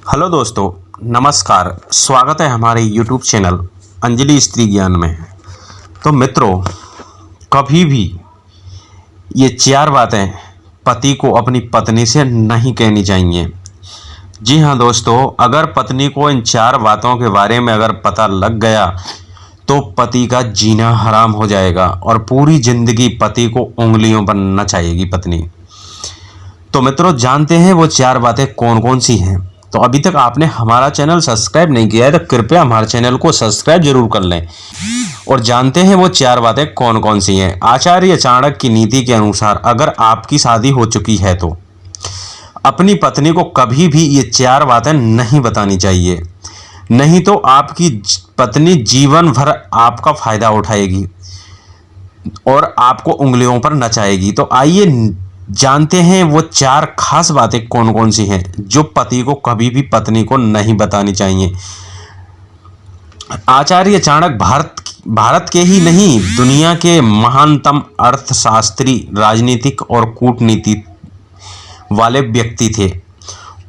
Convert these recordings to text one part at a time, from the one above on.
Hello दोस्तों, नमस्कार। स्वागत है हमारे यूट्यूब चैनल अंजलि स्त्री ज्ञान में। तो मित्रों, कभी भी ये 4 बातें पति को अपनी पत्नी से नहीं कहनी चाहिए। जी हाँ दोस्तों, अगर पत्नी को इन 4 बातों के बारे में अगर पता लग गया तो पति का जीना हराम हो जाएगा और पूरी जिंदगी पति को उंगलियों पर नचाएगी पत्नी। तो मित्रों, जानते हैं वो 4 बातें कौन कौन सी हैं? तो अभी तक आपने हमारा चैनल सब्सक्राइब नहीं किया है तो कृपया हमारे चैनल को सब्सक्राइब जरूर कर लें और जानते हैं वो 4 बातें कौन कौन सी हैं। आचार्य चाणक्य की नीति के अनुसार अगर आपकी शादी हो चुकी है तो अपनी पत्नी को कभी भी ये 4 बातें नहीं बतानी चाहिए, नहीं तो आपकी पत्नी जीवन भर आपका फायदा उठाएगी और आपको उंगलियों पर नचाएगी। तो आइए जानते हैं वो 4 खास बातें कौन कौन सी हैं जो पति को कभी भी पत्नी को नहीं बतानी चाहिए। आचार्य चाणक्य भारत के ही नहीं, दुनिया के महानतम अर्थशास्त्री, राजनीतिक और कूटनीति वाले व्यक्ति थे।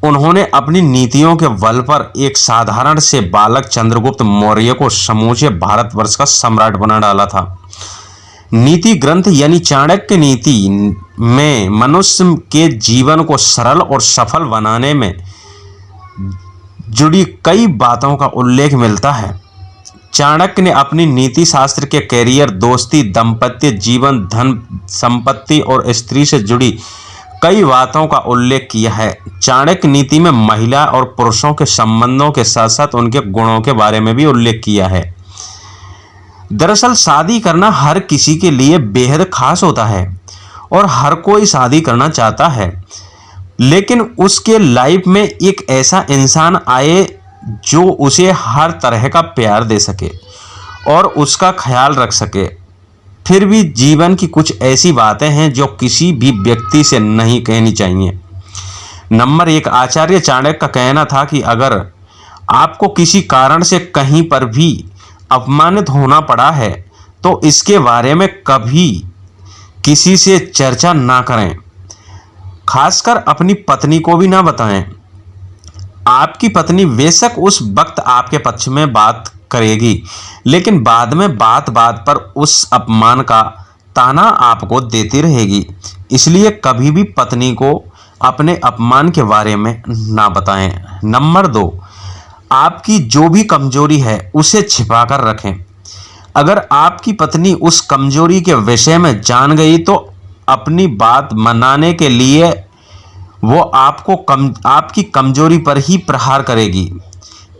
उन्होंने अपनी नीतियों के बल पर एक साधारण से बालक चंद्रगुप्त मौर्य को समूचे भारतवर्ष का सम्राट बना डाला था। नीति ग्रंथ यानी चाणक्य नीति में मनुष्य के जीवन को सरल और सफल बनाने में जुड़ी कई बातों का उल्लेख मिलता है। चाणक्य ने अपनी नीति शास्त्र के कैरियर, दोस्ती, दाम्पत्य जीवन, धन संपत्ति और स्त्री से जुड़ी कई बातों का उल्लेख किया है। चाणक्य नीति में महिला और पुरुषों के संबंधों के साथ साथ उनके गुणों के बारे में भी उल्लेख किया है। दरअसल शादी करना हर किसी के लिए बेहद खास होता है और हर कोई शादी करना चाहता है, लेकिन उसके लाइफ में एक ऐसा इंसान आए जो उसे हर तरह का प्यार दे सके और उसका ख्याल रख सके। फिर भी जीवन की कुछ ऐसी बातें हैं जो किसी भी व्यक्ति से नहीं कहनी चाहिए। नंबर 1, आचार्य चाणक्य का कहना था कि अगर आपको किसी कारण से कहीं पर भी अपमानित होना पड़ा है तो इसके बारे में कभी किसी से चर्चा ना करें, खासकर अपनी पत्नी को भी ना बताएं। आपकी पत्नी बेशक उस वक्त आपके पक्ष में बात करेगी, लेकिन बाद में बात बात पर उस अपमान का ताना आपको देती रहेगी। इसलिए कभी भी पत्नी को अपने अपमान के बारे में ना बताएं। नंबर 2, आपकी जो भी कमजोरी है उसे छिपा कर रखें। अगर आपकी पत्नी उस कमजोरी के विषय में जान गई तो अपनी बात मनाने के लिए वो आपकी कमजोरी पर ही प्रहार करेगी।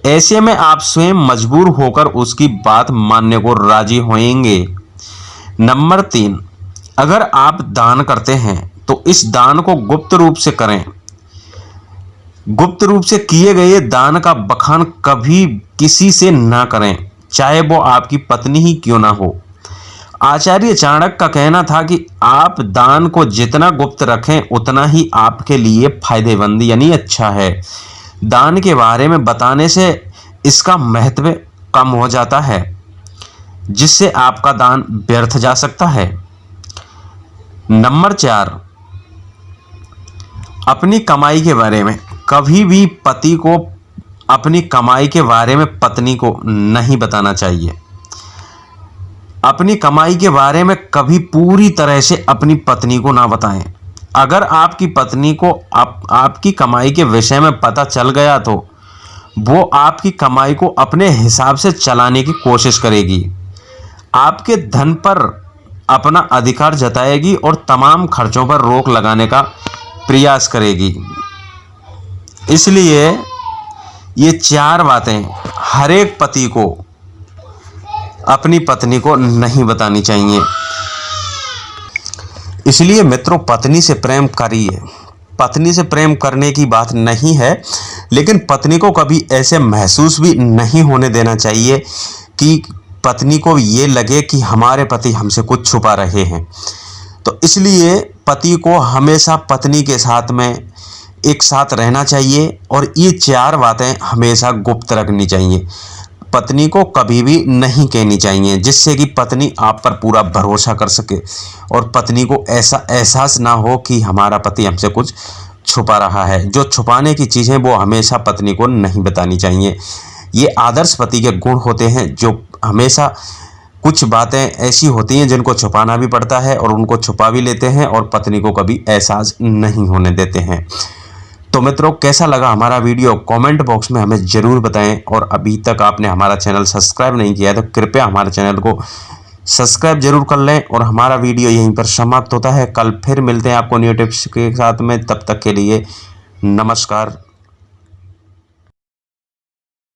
ऐसे में आप स्वयं मजबूर होकर उसकी बात मानने को राजी होंगे। नंबर 3, अगर आप दान करते हैं तो इस दान को गुप्त रूप से करें। गुप्त रूप से किए गए दान का बखान कभी किसी से ना करें, चाहे वो आपकी पत्नी ही क्यों ना हो। आचार्य चाणक्य का कहना था कि आप दान को जितना गुप्त रखें उतना ही आपके लिए फायदेमंद यानी अच्छा है। दान के बारे में बताने से इसका महत्व कम हो जाता है, जिससे आपका दान व्यर्थ जा सकता है। नंबर 4, अपनी कमाई के बारे में कभी भी पति को अपनी कमाई के बारे में पत्नी को नहीं बताना चाहिए। अपनी कमाई के बारे में कभी पूरी तरह से अपनी पत्नी को ना बताएं। अगर आपकी पत्नी को आपकी कमाई के विषय में पता चल गया तो वो आपकी कमाई को अपने हिसाब से चलाने की कोशिश करेगी, आपके धन पर अपना अधिकार जताएगी और तमाम खर्चों पर रोक लगाने का प्रयास करेगी। इसलिए ये 4 बातें हर एक पति को अपनी पत्नी को नहीं बतानी चाहिए। इसलिए मित्रों, पत्नी से प्रेम करिए। पत्नी से प्रेम करने की बात नहीं है, लेकिन पत्नी को कभी ऐसे महसूस भी नहीं होने देना चाहिए कि पत्नी को ये लगे कि हमारे पति हमसे कुछ छुपा रहे हैं। तो इसलिए पति को हमेशा पत्नी के साथ में एक साथ रहना चाहिए और ये 4 बातें हमेशा गुप्त रखनी चाहिए। पत्नी को कभी भी नहीं कहनी चाहिए, जिससे कि पत्नी आप पर पूरा भरोसा कर सके और पत्नी को ऐसा एहसास ना हो कि हमारा पति हमसे कुछ छुपा रहा है। जो छुपाने की चीज़ें वो हमेशा पत्नी को नहीं बतानी चाहिए। ये आदर्श पति के गुण होते हैं, जो हमेशा कुछ बातें ऐसी होती हैं जिनको छुपाना भी पड़ता है और उनको छुपा भी लेते हैं और पत्नी को कभी एहसास नहीं होने देते हैं। तो मित्रों, कैसा लगा हमारा वीडियो कमेंट बॉक्स में हमें ज़रूर बताएं। और अभी तक आपने हमारा चैनल सब्सक्राइब नहीं किया है तो कृपया हमारे चैनल को सब्सक्राइब जरूर कर लें। और हमारा वीडियो यहीं पर समाप्त होता है। कल फिर मिलते हैं आपको न्यू टिप्स के साथ में। तब तक के लिए नमस्कार।